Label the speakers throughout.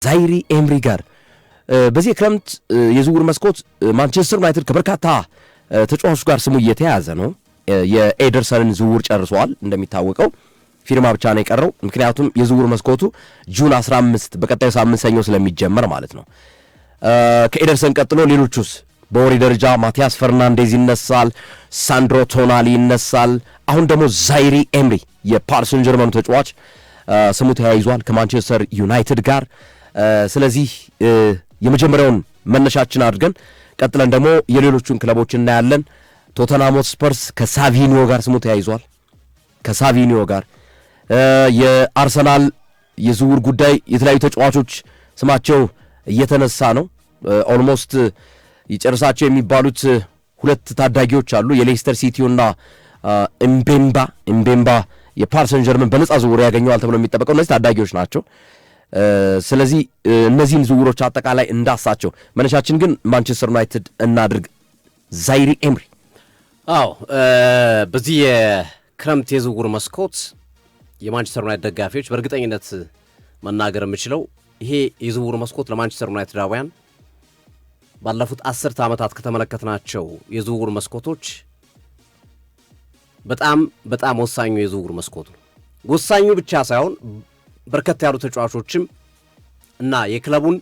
Speaker 1: ዛይሪ ኤምሪ ጋር በዚህ ክረምት የዝውውር መስኮት ማንቸስተር ዩናይትድ ከበርካታ ተጫዋቾች ጋር ስሙ እየተያዘ ነው። የኤደርሰንን ዝውውር ጨርሷል። እንደሚታወቀው ፊርማ ብቻ ነው የቀረው። ምክንያቱም የዝውውር መስኮቱ ጁን 15 በቀጣዩ ሳምንት ሰኞ ስለሚጀመር ማለት ነው። ከኤደርሰን ቀጥሎ ሌሎቹስ በወሬ ደረጃ ማቲያስ ፈርናንዴዝ ይነሳል፣ ሳንድሮ ቶናሊ ይነሳል። አሁን ደግሞ ዛይሪ ኤምሪ የፓሪስ ሰን ጀርመኑ ተጫዋች ስሙ ተያይዟል ከማንቸስተር ዩናይትድ ጋር። ስለዚህ የመጀመሪያውን መነሻችን አድርገን ቀጥለን ደግሞ የሌሎቹን ክለቦች እናያለን። ቶተንሃም ሆትስፐርስ ከሳቪኒዮ ጋር ስሙ ተያይዟል። ከሳቪኒዮ ጋር የአርሰናል የዝውውር ጉዳይ የተለያዩ ተጫዋቾች ስማቸው እየተነሳ ነው። ኦልሞስት ይጨርሳቸው የሚባሉት ሁለት ታዳጊዎች አሉ። የሌስተር ሲቲውና እምቤምባ የፓሪስ ሰን ጀርመን በነጻ ዝውውር ያገኘዋል ተብሎ የሚጠበቀው እነዚህ ታዳጊዎች ናቸው። ስለዚህ እነዚህን ዝውውሮች አጠቃላይ እንዳሳቸው መነሻችን ግን ማንቸስተር ዩናይትድ እናድርግ። ዛይሪ ኤምሪ
Speaker 2: በዚህ የክረምት የዝውውር መስኮት የማንቸስተር ዩናይትድ ደጋፊዎች በእርግጠኝነት መናገር የምችለው ይሄ የዝውውር መስኮት ለማንቸስተር ዩናይትዳውያን ባለፉት 10 ዓመታት ከተመለከትናቸው የዝውውር መስኮቶች በጣም ወሳኙ የዝውውር መስኮት ነው። ወሳኙ ብቻ ሳይሆን በርከት ያሉ ተጫዋቾችም እና የክለቡን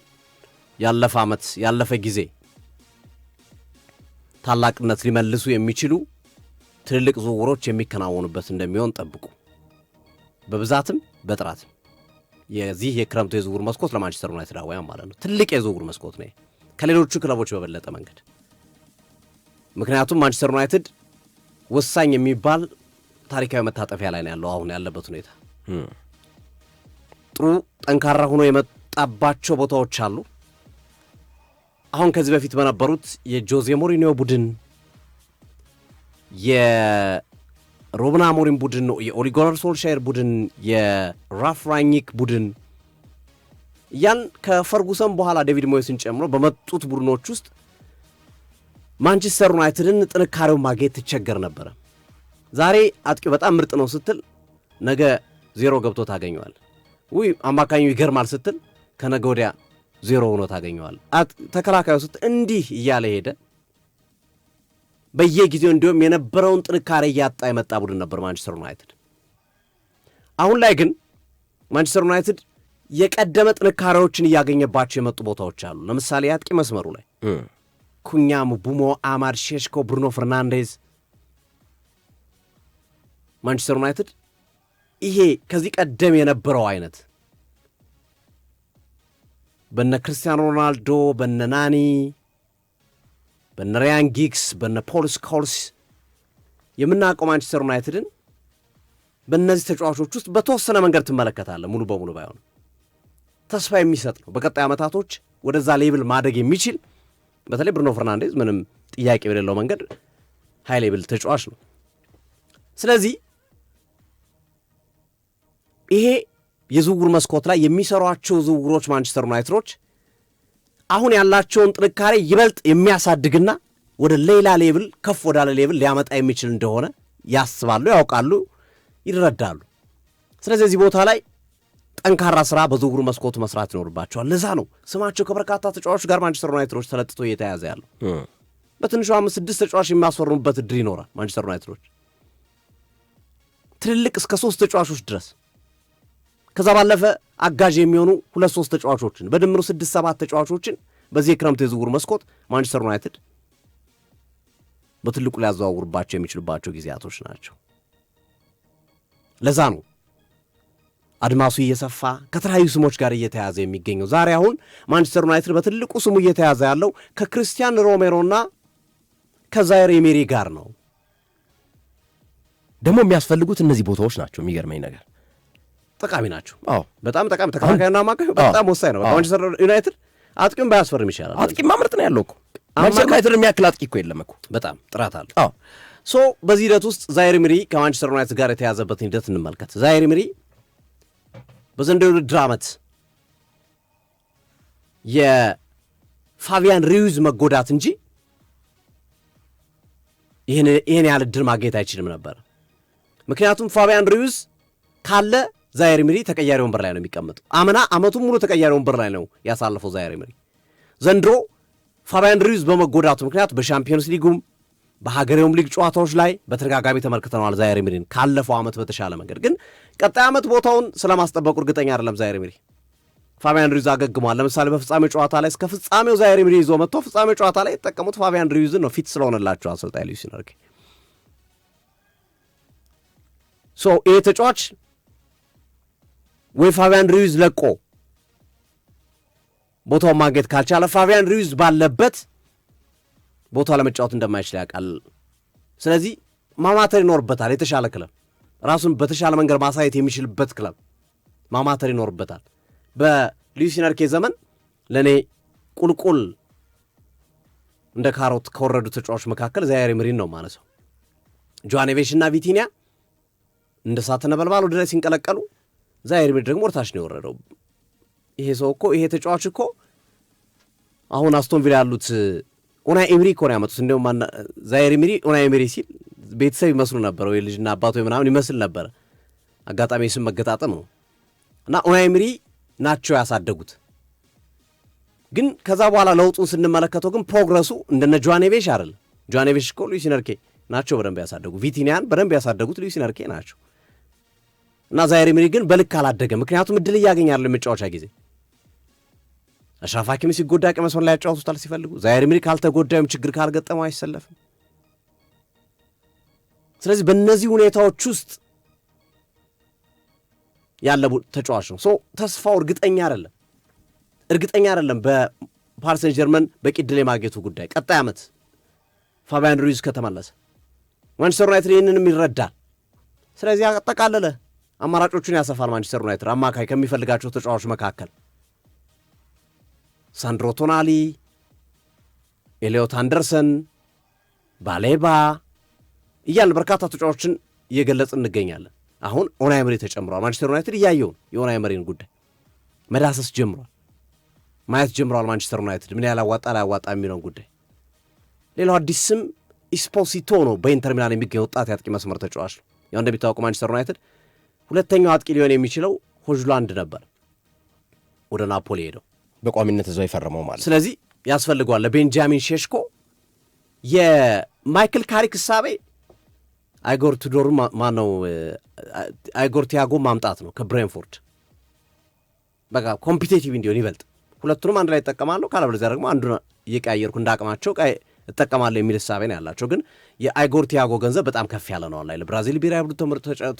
Speaker 2: ያለፈ ዓመት ያለፈ ጊዜ ታላቅነት ሊመልሱ የሚችሉ ትልልቅ ዝውውሮች የሚከናወኑበት እንደሚሆን ጠብቁ። በብዛትም በጥራትም የዚህ የክረምቱ የዝውውር መስኮት ለማንቸስተር ዩናይትዳውያን ማለት ነው ትልቅ የዝውውር መስኮት ነው ከሌሎቹ ክለቦች በበለጠ መንገድ። ምክንያቱም ማንቸስተር ዩናይትድ ወሳኝ የሚባል ታሪካዊ መታጠፊያ ላይ ነው ያለው። አሁን ያለበት ሁኔታ ጥሩ ጠንካራ ሆኖ የመጣባቸው ቦታዎች አሉ። አሁን ከዚህ በፊት በነበሩት የጆዜ ሞሪኒዮ ቡድን፣ የሮብን አሞሪም ቡድን ነው፣ የኦሊ ጉናር ሶልሻየር ቡድን፣ የራልፍ ራኒክ ቡድን ያን ከፈርጉሰን በኋላ ዴቪድ ሞይስን ጨምሮ በመጡት ቡድኖች ውስጥ ማንቸስተር ዩናይትድን ጥንካሬውን ማግኘት ትቸገር ነበረ። ዛሬ አጥቂው በጣም ምርጥ ነው ስትል ነገ ዜሮ ገብቶ ታገኘዋል። አማካኙ ይገርማል ስትል ከነገ ወዲያ ዜሮ ሆኖ ታገኘዋል። ተከላካዩ ስትል እንዲህ እያለ ሄደ። በየጊዜው እንዲሁም የነበረውን ጥንካሬ እያጣ የመጣ ቡድን ነበር ማንቸስተር ዩናይትድ። አሁን ላይ ግን ማንቸስተር ዩናይትድ የቀደመ ጥንካሬዎችን እያገኘባቸው የመጡ ቦታዎች አሉ። ለምሳሌ አጥቂ መስመሩ ላይ ኩኛም፣ ቡሞ፣ አማድ፣ ሼሽኮ፣ ብሩኖ ፈርናንዴዝ ማንቸስተር ዩናይትድ ይሄ ከዚህ ቀደም የነበረው አይነት በነ ክርስቲያኖ ሮናልዶ፣ በነ ናኒ፣ በነ ራያን ጊግስ፣ በነ ፖል ስኮልስ የምናውቀው ማንቸስተር ዩናይትድን በእነዚህ ተጫዋቾች ውስጥ በተወሰነ መንገድ ትመለከታለህ። ሙሉ በሙሉ ባይሆን ተስፋ የሚሰጥ ነው። በቀጣይ ዓመታቶች ወደዛ ሌብል ማደግ የሚችል በተለይ ብሩኖ ፈርናንዴዝ ምንም ጥያቄ በሌለው መንገድ ሃይ ሌብል ተጫዋች ነው። ስለዚህ ይሄ የዝውውር መስኮት ላይ የሚሰሯቸው ዝውውሮች ማንቸስተር ዩናይትዶች አሁን ያላቸውን ጥንካሬ ይበልጥ የሚያሳድግና ወደ ሌላ ሌብል ከፍ ወዳለ ሌብል ሊያመጣ የሚችል እንደሆነ ያስባሉ፣ ያውቃሉ፣ ይረዳሉ። ስለዚህ እዚህ ቦታ ላይ ጠንካራ ስራ በዝውውር መስኮቱ መስራት ይኖርባቸዋል። ለዛ ነው ስማቸው ከበርካታ ተጫዋቾች ጋር ማንቸስተር ዩናይትዶች ተለጥቶ እየተያዘ ያለው። በትንሹ 5-6 ተጫዋች የሚያስፈርሙበት እድል ይኖራል ማንቸስተር ዩናይትዶች ትልልቅ እስከ 3 ተጫዋቾች ድረስ። ከዛ ባለፈ አጋዥ የሚሆኑ 2-3 ተጫዋቾችን በድምሩ 6-7 ተጫዋቾችን በዚህ የክረምት የዝውውር መስኮት ማንቸስተር ዩናይትድ በትልቁ ሊያዘዋውርባቸው የሚችሉባቸው ጊዜያቶች ናቸው። ለዛ ነው አድማሱ እየሰፋ ከተለያዩ ስሞች ጋር እየተያዘ የሚገኘው። ዛሬ አሁን ማንቸስተር ዩናይትድ በትልቁ ስሙ እየተያዘ ያለው ከክርስቲያን ሮሜሮና ከዛይሪ ኤሜሪ ጋር ነው።
Speaker 1: ደግሞ የሚያስፈልጉት እነዚህ ቦታዎች ናቸው። የሚገርመኝ ነገር
Speaker 2: ጠቃሚ ናቸው። በጣም ጠቃሚ ተከላካይና አማካይ በጣም ወሳኝ ነው። ማንቸስተር ዩናይትድ አጥቂውን ባያስፈርም ይሻላል።
Speaker 1: አጥቂማ ምርጥ ነው ያለው እኮ ማንቸስተር ዩናይትድ የሚያክል አጥቂ እኮ የለም እኮ
Speaker 2: በጣም ጥራት አለው። በዚህ ሂደት ውስጥ ዛይሪ ኤሜሪ ከማንቸስተር ዩናይትድ ጋር የተያዘበትን ሂደት እንመልከት። ዛይሪ ኤሜሪ በዘንድሮው ውድድር ዓመት የፋቢያን ሩይዝ መጎዳት እንጂ ይህን ያህል ዕድል ማግኘት አይችልም ነበር። ምክንያቱም ፋቢያን ሩይዝ ካለ ዛይር ኤመሪ ተቀያሪ ወንበር ላይ ነው የሚቀመጠው። አምና አመቱን ሙሉ ተቀያሪ ወንበር ላይ ነው ያሳለፈው ዛይር ኤመሪ። ዘንድሮ ፋቢያን ሩይዝ በመጎዳቱ ምክንያት በሻምፒዮንስ ሊጉም በሀገሬውም ሊግ ጨዋታዎች ላይ በተደጋጋሚ ተመልክተነዋል ዛይር ኤመሪን ካለፈው ዓመት በተሻለ መንገድ። ግን ቀጣይ ዓመት ቦታውን ስለማስጠበቁ እርግጠኛ አይደለም ዛይር ኤመሪ። ፋቢያን ሩይዝ አገግሟል። ለምሳሌ በፍጻሜው ጨዋታ ላይ እስከ ፍጻሜው ዛይር ኤመሪ ይዞ መጥቶ ፍጻሜው ጨዋታ ላይ የተጠቀሙት ፋቢያን ሩይዝን ነው፣ ፊት ስለሆነላቸው አሰልጣኝ ሉዊስ ኤንሪኬ። ይሄ ተጫዋች ወይ ፋቢያን ሩይዝ ለቆ ቦታውን ማግኘት ካልቻለ ፋቢያን ሩይዝ ባለበት ቦታ ለመጫወት እንደማይችል ያውቃል። ስለዚህ ማማተር ይኖርበታል። የተሻለ ክለብ ራሱን በተሻለ መንገድ ማሳየት የሚችልበት ክለብ ማማተር ይኖርበታል። በሉዊስ ኤንሪኬ ዘመን ለእኔ ቁልቁል እንደ ካሮት ከወረዱ ተጫዋቾች መካከል ዛይር ኤመሪን ነው ማነሳው። ጆዋን ኔቬሽ እና ቪቲኒያ እንደ እሳት ነበልባል ወደ ላይ ሲንቀለቀሉ፣ ዛይር ኤመሪ ደግሞ ወርታች ነው የወረደው። ይሄ ሰው እኮ ይሄ ተጫዋች እኮ አሁን አስቶን ቪላ ያሉት ኡናይ ኤመሪ እኮ ነው ያመጡት። እንዲሁም ዛይር ኤመሪ ኡናይ ኤመሪ ሲል ቤተሰብ ይመስሉ ነበር ወይ ልጅና አባቶ ምናምን ይመስል ነበር። አጋጣሚ ስም መገጣጠም ነው እና ኡናይ ኤመሪ ናቸው ያሳደጉት። ግን ከዛ በኋላ ለውጡን ስንመለከተው ግን ፕሮግረሱ እንደነ ጆዋን ኔቬሽ አይደለም። ጆዋን ኔቬሽ እኮ ሉዊስ ኤንሪኬ ናቸው በደንብ ያሳደጉ። ቪቲኒያን በደንብ ያሳደጉት ሉዊስ ኤንሪኬ ናቸው። እና ዛይር ኤመሪ ግን በልክ አላደገም። ምክንያቱም እድል እያገኛሉ የመጫወቻ ጊዜ። አሽራፍ ሐኪሚ ሲጎዳ ቀይ መስመር ላይ ያጫወቱታል ሲፈልጉ። ዛይር ኤመሪ ካልተጎዳም ችግር ካልገጠመው አይሰለፍም። ስለዚህ በእነዚህ ሁኔታዎች ውስጥ ያለ ተጫዋች ነው። ተስፋው እርግጠኛ አይደለም በፓሪስ ሴን ጀርመን በቂ ዕድል የማግኘቱ ጉዳይ። ቀጣይ ዓመት ፋቢያን ሩይዝ ከተመለሰ ማንቸስተር ዩናይትድ ይህንንም ይረዳል። ስለዚህ አጠቃለለ አማራጮቹን ያሰፋል። ማንቸስተር ዩናይትድ አማካይ ከሚፈልጋቸው ተጫዋቾች መካከል ሳንድሮ ቶናሊ፣ ኤሊዮት አንደርሰን፣ ባሌባ እያልን በርካታ ተጫዋቾችን እየገለጽን እንገኛለን። አሁን ኡናይ ኤመሪ ተጨምሯል። ማንቸስተር ዩናይትድ እያየው ነው የኡናይ ኤመሪን ጉዳይ መዳሰስ ጀምሯል፣ ማየት ጀምሯል። ማንቸስተር ዩናይትድ ምን ያህል ያዋጣ ላያዋጣ የሚለውን ጉዳይ። ሌላው አዲስ ስም ኢስፖሲቶ ነው። በኢንተር ሚላን የሚገኝ ወጣት የአጥቂ መስመር ተጫዋች ነው። ያው እንደሚታወቁ ማንቸስተር ዩናይትድ ሁለተኛው አጥቂ ሊሆን የሚችለው ሆጅላንድ ነበር፣ ወደ ናፖሊ ሄደው
Speaker 1: በቋሚነት እዛው የፈረመው ማለት።
Speaker 2: ስለዚህ ያስፈልገዋል ለቤንጃሚን ሼሽኮ የማይክል ካሪክ እሳቤ አይጎር ቱዶር ማነው አይጎር ቲያጎ ማምጣት ነው ከብሬንፎርድ። በቃ ኮምፒቴቲቭ እንዲሆን ይበልጥ ሁለቱንም አንድ ላይ ይጠቀማለሁ፣ ካለበለዚያ ደግሞ አንዱን እየቀያየርኩ እንዳቅማቸው እጠቀማለሁ የሚል እሳቤ ነው ያላቸው። ግን የአይጎር ቲያጎ ገንዘብ በጣም ከፍ ያለ ነው። ላይ ለብራዚል ብሔራዊ ቡድን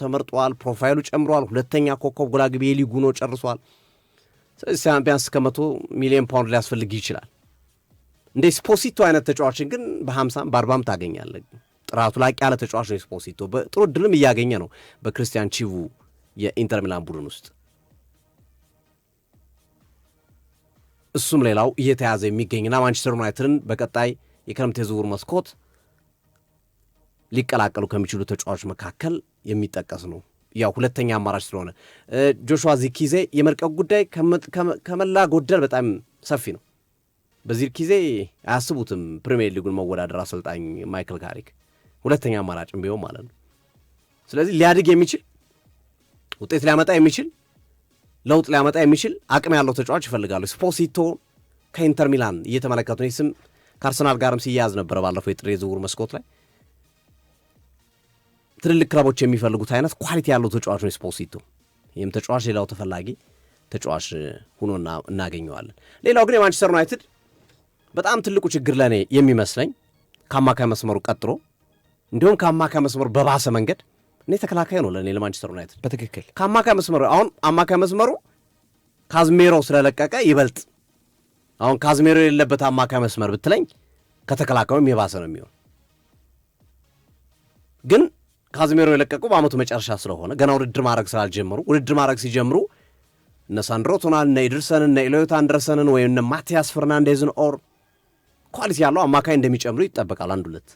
Speaker 2: ተመርጧል፣ ፕሮፋይሉ ጨምሯል፣ ሁለተኛ ኮከብ ጎል አግቢ የሊጉ ነው ጨርሷል። ስለዚህ ቢያንስ ከ100 ሚሊዮን ፓውንድ ሊያስፈልግ ይችላል። እንደ ስፖሲቶ አይነት ተጫዋችን ግን በ50 በ40 ታገኛለህ። ጥራቱ ላቅ ያለ ተጫዋች ነው ስፖሲቶ። በጥሩ ድልም እያገኘ ነው በክርስቲያን ቺቩ የኢንተር ሚላን ቡድን ውስጥ። እሱም ሌላው እየተያዘ የሚገኝና ማንቸስተር ዩናይትድን በቀጣይ የክረምት የዝውውር መስኮት ሊቀላቀሉ ከሚችሉ ተጫዋቾች መካከል የሚጠቀስ ነው። ያው ሁለተኛ አማራጭ ስለሆነ ጆሹዋ ዚርክዜ የመልቀቅ ጉዳይ ከመላ ጎደል በጣም ሰፊ ነው። በዚርክዜ አያስቡትም ፕሪሚየር ሊጉን መወዳደር አሰልጣኝ ማይክል ካሪክ ሁለተኛ አማራጭም ቢሆን ማለት ነው። ስለዚህ ሊያድግ የሚችል ውጤት ሊያመጣ የሚችል ለውጥ ሊያመጣ የሚችል አቅም ያለው ተጫዋች ይፈልጋሉ። ስፖሲቶ ከኢንተር ሚላን እየተመለከቱ ነው። ስም ከአርሰናል ጋርም ሲያያዝ ነበረ ባለፈው የጥር የዝውውር መስኮት ላይ። ትልልቅ ክለቦች የሚፈልጉት አይነት ኳሊቲ ያለው ተጫዋች ነው ስፖሲቶ። ይህም ተጫዋች ሌላው ተፈላጊ ተጫዋች ሆኖ እናገኘዋለን። ሌላው ግን የማንቸስተር ዩናይትድ በጣም ትልቁ ችግር ለእኔ የሚመስለኝ ከአማካይ መስመሩ ቀጥሎ እንዲሁም ከአማካይ መስመሩ በባሰ መንገድ እኔ ተከላካይ ነው ለእኔ ለማንቸስተር ዩናይትድ በትክክል ከአማካይ መስመሩ። አሁን አማካይ መስመሩ ካዝሜሮ ስለለቀቀ ይበልጥ አሁን ካዝሜሮ የሌለበት አማካይ መስመር ብትለኝ ከተከላካዩም የባሰ ነው የሚሆን። ግን ካዝሜሮ የለቀቁ በአመቱ መጨረሻ ስለሆነ ገና ውድድር ማድረግ ስላልጀመሩ፣ ውድድር ማድረግ ሲጀምሩ እነ ሳንድሮ ቶናሊ እነ ኤድርሰንን እነ ኤሊዮት አንደርሰንን ወይም እነ ማቲያስ ፈርናንዴዝን ኦር ኳሊቲ ያለው አማካይ እንደሚጨምሩ ይጠበቃል አንድ ሁለት።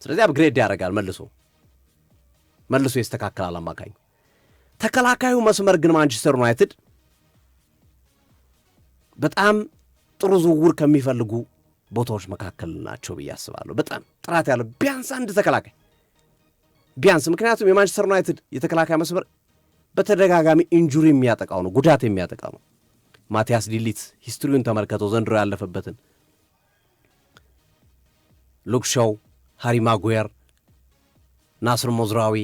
Speaker 2: ስለዚህ አፕግሬድ ያደርጋል መልሶ ይስተካከላል አማካኝ። ተከላካዩ መስመር ግን ማንቸስተር ዩናይትድ በጣም ጥሩ ዝውውር ከሚፈልጉ ቦታዎች መካከል ናቸው ብዬ አስባለሁ። በጣም ጥራት ያለው ቢያንስ አንድ ተከላካይ ቢያንስ። ምክንያቱም የማንቸስተር ዩናይትድ የተከላካይ መስመር በተደጋጋሚ ኢንጁሪ የሚያጠቃው ነው፣ ጉዳት የሚያጠቃው ነው። ማቲያስ ዲሊት ሂስትሪውን ተመልከተው ዘንድሮ ያለፈበትን። ሉክ ሾው፣ ሃሪ ማጉየር፣ ናስር ሞዝራዊ፣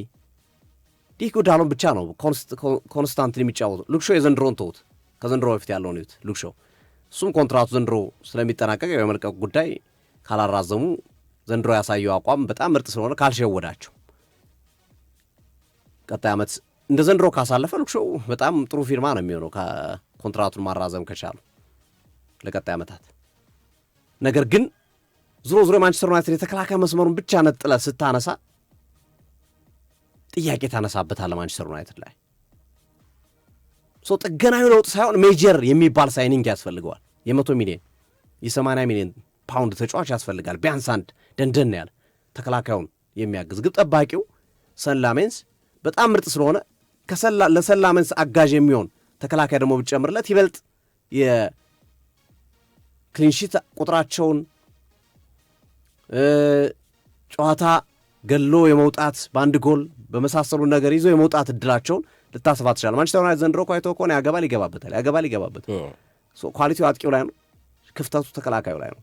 Speaker 2: ዲኮ ዳሎን ብቻ ነው ኮንስታንትን የሚጫወቱ። ሉክ ሾው የዘንድሮን ተውት፣ ከዘንድሮ በፊት ያለውን ይዩት። ሉክ ሾው እሱም ኮንትራቱ ዘንድሮ ስለሚጠናቀቅ የመልቀቅ ጉዳይ ካላራዘሙ ዘንድሮ ያሳየው አቋም በጣም ምርጥ ስለሆነ ካልሸወዳቸው ቀጣይ ዓመት እንደ ዘንድሮ ካሳለፈ ሉክ ሾው በጣም ጥሩ ፊርማ ነው የሚሆነው ኮንትራቱን ማራዘም ከቻሉ ለቀጣይ ዓመታት። ነገር ግን ዞሮ የማንቸስተር ዩናይትድ የተከላካይ መስመሩን ብቻ ነጥለ ስታነሳ ጥያቄ ታነሳበታለ ማንቸስተር ዩናይትድ ላይ። ጥገናዊ ለውጥ ሳይሆን ሜጀር የሚባል ሳይኒንግ ያስፈልገዋል። የ100 ሚሊዮን የ80 ሚሊዮን ፓውንድ ተጫዋች ያስፈልጋል። ቢያንስ አንድ ደንደን ያለ ተከላካዩን የሚያግዝ ግብ ጠባቂው ሰንላሜንስ በጣም ምርጥ ስለሆነ ለሰንላሜንስ አጋዥ የሚሆን ተከላካይ ደግሞ ብትጨምርለት ይበልጥ የክሊንሺት ቁጥራቸውን ጨዋታ ገሎ የመውጣት በአንድ ጎል በመሳሰሉ ነገር ይዞ የመውጣት እድላቸውን ልታሰፋ ትችላል። ማንቸስተር ዩናይትድ ዘንድሮ ኳይቶ ከሆነ ያገባል ይገባበታል። ኳሊቲው አጥቂው ላይ ነው፣ ክፍተቱ ተከላካዩ ላይ ነው።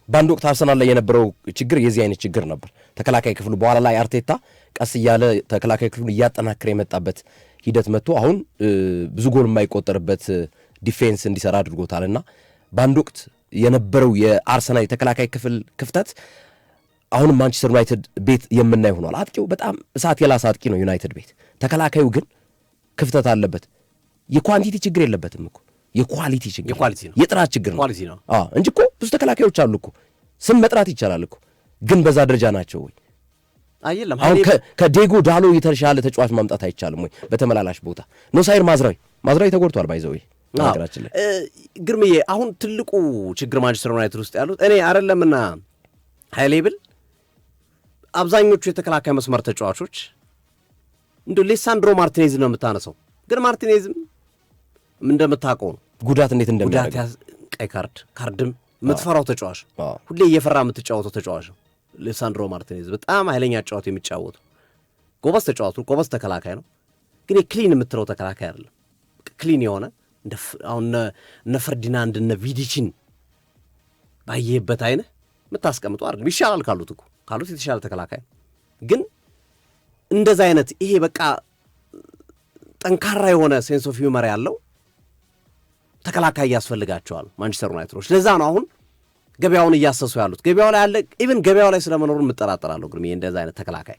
Speaker 1: በአንድ ወቅት አርሰናል ላይ የነበረው ችግር የዚህ አይነት ችግር ነበር። ተከላካይ ክፍሉ በኋላ ላይ አርቴታ ቀስ እያለ ተከላካይ ክፍሉን እያጠናከረ የመጣበት ሂደት መጥቶ አሁን ብዙ ጎል የማይቆጠርበት ዲፌንስ እንዲሰራ አድርጎታልና በአንድ ወቅት የነበረው የአርሰናል የተከላካይ ክፍል ክፍተት አሁንም ማንቸስተር ዩናይትድ ቤት የምናይ ሆኗል። አጥቂው በጣም እሳት የላሰ አጥቂ ነው ዩናይትድ ቤት። ተከላካዩ ግን ክፍተት አለበት። የኳንቲቲ ችግር የለበትም እኮ የኳሊቲ ችግር
Speaker 2: ነው፣
Speaker 1: የጥራት ችግር ነው እንጂ እኮ ብዙ ተከላካዮች አሉ እኮ ስም መጥራት ይቻላል እኮ ግን በዛ ደረጃ ናቸው ወይ?
Speaker 2: አይደለም።
Speaker 1: አሁን ከዴጎ ዳሎ የተሻለ ተጫዋች ማምጣት አይቻልም ወይ? በተመላላሽ ቦታ ኖሳይር ማዝራዊ ተጎድቷል ባይዘው ነገራችን ላይ
Speaker 2: ግርምዬ። አሁን ትልቁ ችግር ማንቸስተር ዩናይትድ ውስጥ ያሉት እኔ አይደለምና ሃይሌብል አብዛኞቹ የተከላካይ መስመር ተጫዋቾች እንደ ሌሳንድሮ ማርቲኔዝ ነው የምታነሰው፣ ግን ማርቲኔዝም እንደምታውቀው ነው ጉዳት እንዴት እንደሚያደርግ ቀይ ካርድም የምትፈራው ተጫዋች ሁሌ እየፈራ የምትጫወተው ተጫዋች ነው ሌሳንድሮ ማርቲኔዝ። በጣም ኃይለኛ ጨዋታ የሚጫወተው ጎበዝ ጎበዝ ተከላካይ ነው፣ ግን ክሊን የምትለው ተከላካይ አይደለም። ክሊን የሆነ አሁን እነ ፈርዲናንድ እነ ቪዲችን ባየህበት አይነት የምታስቀምጠው አይደለም። ይሻላል ካሉት የተሻለ ተከላካይ ግን እንደዛ አይነት ይሄ በቃ ጠንካራ የሆነ ሴንስ ኦፍ ሂውመር ያለው ተከላካይ ያስፈልጋቸዋል ማንቸስተር ዩናይትዶች። ለዛ ነው አሁን ገበያውን እያሰሱ ያሉት። ገበያው ላይ ያለ ኢቭን ገበያው ላይ ስለመኖሩ የምጠራጠራለሁ። ግን እንደዛ አይነት ተከላካይ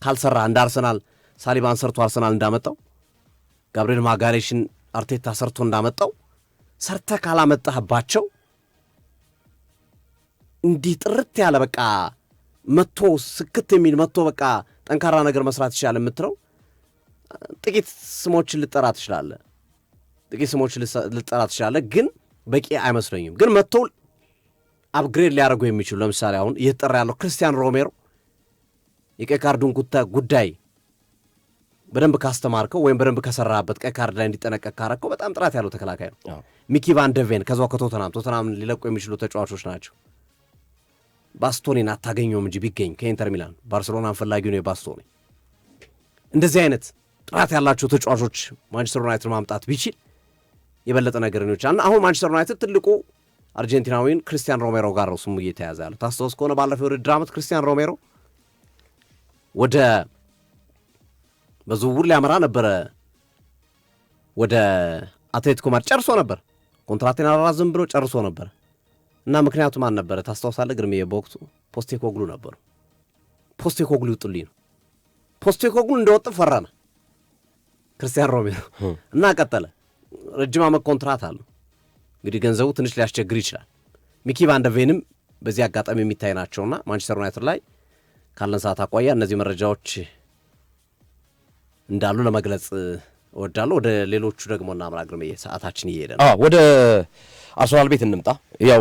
Speaker 2: ካልሰራ እንደ አርሰናል ሳሊባን ሰርቶ አርሰናል እንዳመጣው ጋብሪኤል ማጋሌሽን አርቴታ ሰርቶ እንዳመጣው ሰርተ ካላመጣህባቸው እንዲህ ጥርት ያለ በቃ መቶ ስክት የሚል መቶ በቃ ጠንካራ ነገር መስራት ይችላል የምትለው ጥቂት ስሞችን ልጠራ ትችላለህ። ግን በቂ አይመስለኝም። ግን መቶ አፕግሬድ ሊያደርጉ የሚችሉ ለምሳሌ አሁን እየተጠራ ያለው ክርስቲያን ሮሜሮ የቀይ ካርዱን ጉዳይ በደንብ ካስተማርከው ወይም በደንብ ከሰራበት ቀይ ካርድ ላይ እንዲጠነቀቅ ካረከው በጣም ጥራት ያለው ተከላካይ ነው። ሚኪ ቫን ደቬን ከዛው ከቶተናም ሊለቁ የሚችሉ ተጫዋቾች ናቸው። ባስቶኒን አታገኘውም እንጂ ቢገኝ ከኢንተር ሚላን ባርሴሎናን ፈላጊው ነው የባስቶኒ። እንደዚህ አይነት ጥራት ያላቸው ተጫዋቾች ማንቸስተር ዩናይትድ ማምጣት ቢችል የበለጠ ነገር ነው ይችላል። አሁን ማንቸስተር ዩናይትድ ትልቁ አርጀንቲናዊን ክርስቲያን ሮሜሮ ጋር ነው ስሙ እየተያዘ ያለው። ታስታውስ ከሆነ ባለፈው የውድድር ዓመት ክርስቲያን ሮሜሮ ወደ በዝውውር ሊያመራ ነበረ ወደ አትሌቲኮ ማድሪድ ጨርሶ ነበር። ኮንትራቴን አላራዝም ብሎ ጨርሶ ነበር እና ምክንያቱ ማን ነበረ ታስታውሳለህ? ግርምዬ በወቅቱ ፖስቴኮግሉ ነበሩ። ፖስቴኮግሉ ይውጡልኝ ነው። ፖስቴኮግሉ እንደወጥ ፈራነ ክርስቲያን ሮሜሮ እና ቀጠለ። ረጅም ዓመት ኮንትራት አለው። እንግዲህ ገንዘቡ ትንሽ ሊያስቸግር ይችላል። ሚኪ ቫን ደቬንም በዚህ አጋጣሚ የሚታይ ናቸውና ማንቸስተር ዩናይትድ ላይ ካለን ሰዓት አኳያ እነዚህ መረጃዎች እንዳሉ ለመግለጽ እወዳለሁ። ወደ ሌሎቹ ደግሞ እናምራ ግርምዬ፣ ሰዓታችን እየሄደ ነው።
Speaker 1: ወደ አርሰናል ቤት እንምጣ። ያው